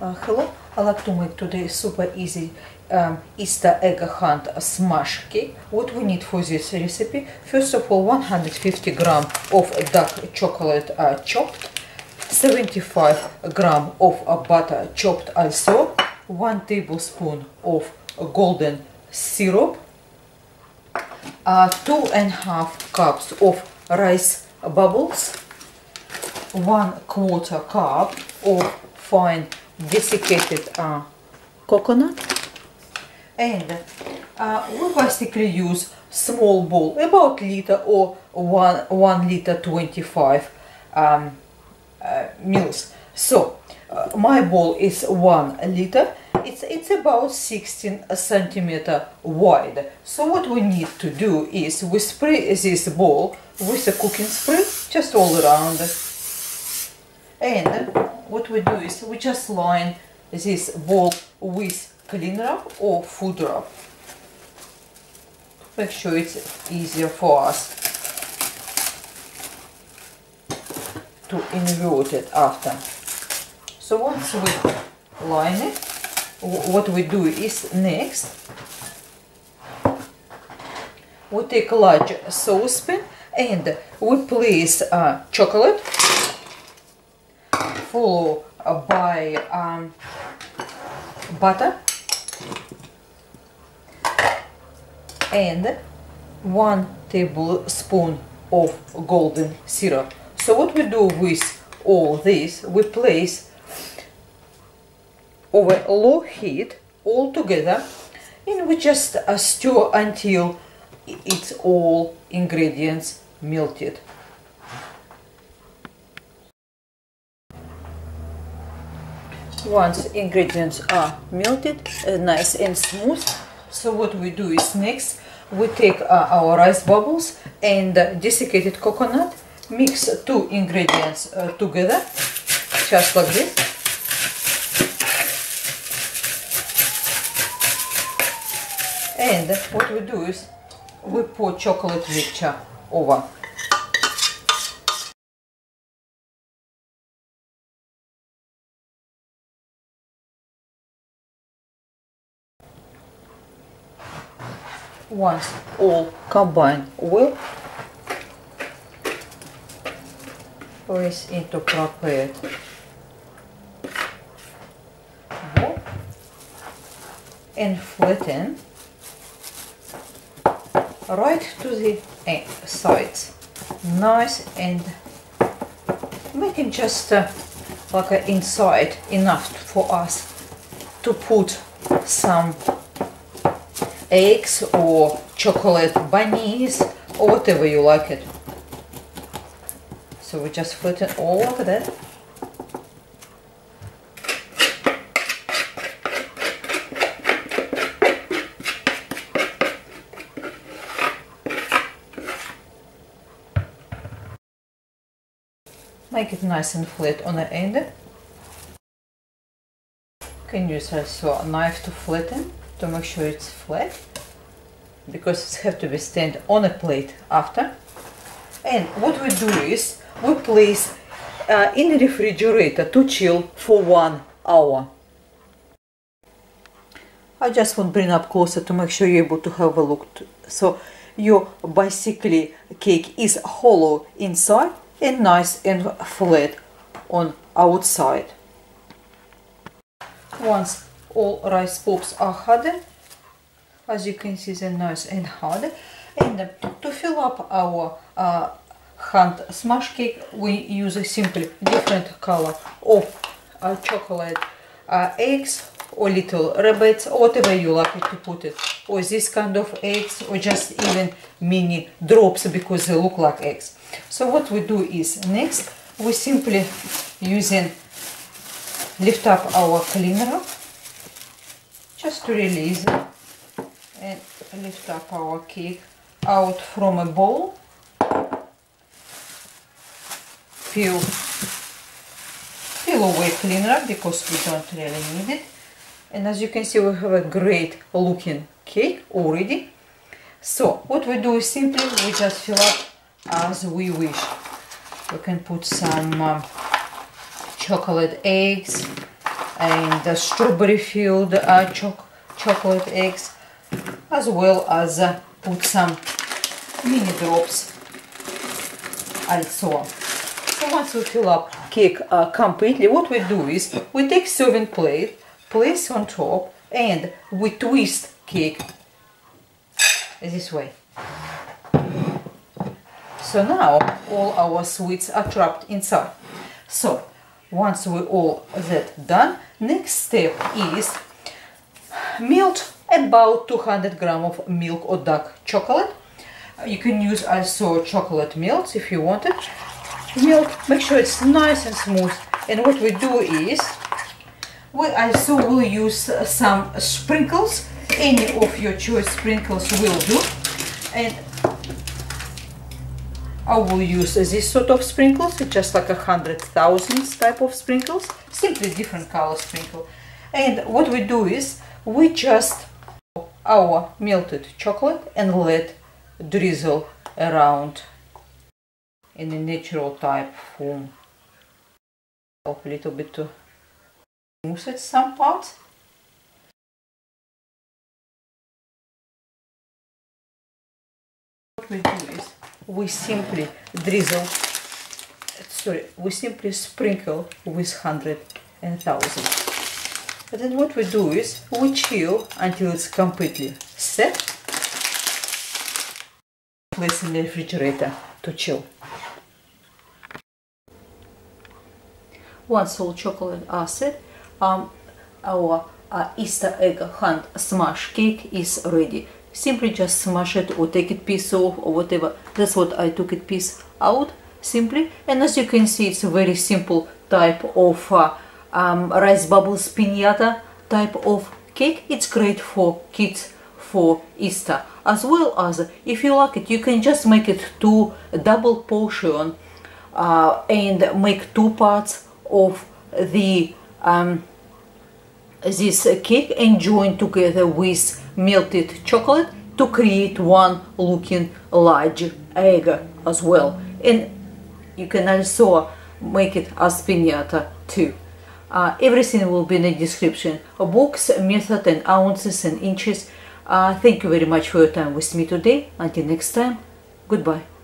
Hello, I like to make today super easy Easter egg hunt smash cake. What we need for this recipe: first of all, 150 gram of dark chocolate chopped, 75 gram of butter chopped also, 1 tablespoon of golden syrup, 2.5 cups of rice bubbles, 1/4 cup of fine desiccated coconut, and we basically use small bowl, about liter or 1 liter 25 mils. So my bowl is 1 liter. It's about 16 centimeter wide. So what we need to do is we spray this bowl with a cooking spray just all around. And what we do is we just line this bowl with cling wrap or food wrap. Make sure it's easier for us to invert it after. So once we line it, what we do is next we take a large saucepan and we place chocolate, followed by butter and 1 tablespoon of golden syrup. So what we do with all this, we place over low heat all together, and we just stir until it's all ingredients melted. Once ingredients are melted, nice and smooth, so what we do is next we take our rice bubbles and desiccated coconut, mix 2 ingredients together, just like this. And what we do is we pour chocolate mixture over. Once all combined well, place into prepared bowl and flatten right to the sides, nice, and making just like inside enough for us to put some eggs or chocolate bunnies or whatever you like it. So we just flatten all of that. Make it nice and flat on the end. You can use also a knife to flatten, to make sure it's flat, because it has to be stand on a plate after. And what we do is we place in the refrigerator to chill for 1 hour. I just want to bring up closer to make sure you're able to have a look. So your basically cake is hollow inside and nice and flat on outside. Once all rice pops are hardened, as you can see, they're nice and hard. And to fill up our hunt smash cake, we use a simply different color of chocolate eggs or little rabbits, or whatever you like it to put it, or this kind of eggs, or just even mini drops because they look like eggs. So what we do is next we simply lift up our cling wrap just to release it and lift up our cake out from a bowl. Peel away cling wrap because we don't really need it. And as you can see, we have a great looking cake already. So what we do is simply we just fill up as we wish. We can put some chocolate eggs, and the strawberry filled chocolate eggs, as well as put some mini drops also. So once we fill up cake completely, what we do is we take serving plate, place on top, and we twist cake this way. So now all our sweets are trapped inside. So once we all that done, next step is melt about 200 grams of milk or dark chocolate. You can use also chocolate melt if you want it. Milk, make sure it's nice and smooth. And what we do is we also will use some sprinkles. Any of your choice sprinkles will do. And I will use this sort of sprinkles. It's just like 100,000 type of sprinkles, simply different color sprinkle. And what we do is we just our melted chocolate and let drizzle around in a natural type form. A little bit to smooth it some parts. What we do is we simply sprinkle with 100 and 1000. But then what we do is we chill until it's completely set. Place in the refrigerator to chill. Once all chocolate are set, our Easter egg hunt smash cake is ready. Simply just smash it or take it piece off or whatever. That's what I took it piece out simply. And as you can see, it's a very simple type of rice bubbles piñata type of cake. It's great for kids for Easter. As well as, if you like it, you can just make it two double portion and make two parts of the this cake and join together with melted chocolate to create one looking large egg as well. And you can also make it as piñata too. Everything will be in the description box, method and ounces and inches. Thank you very much for your time with me today. Until next time, goodbye.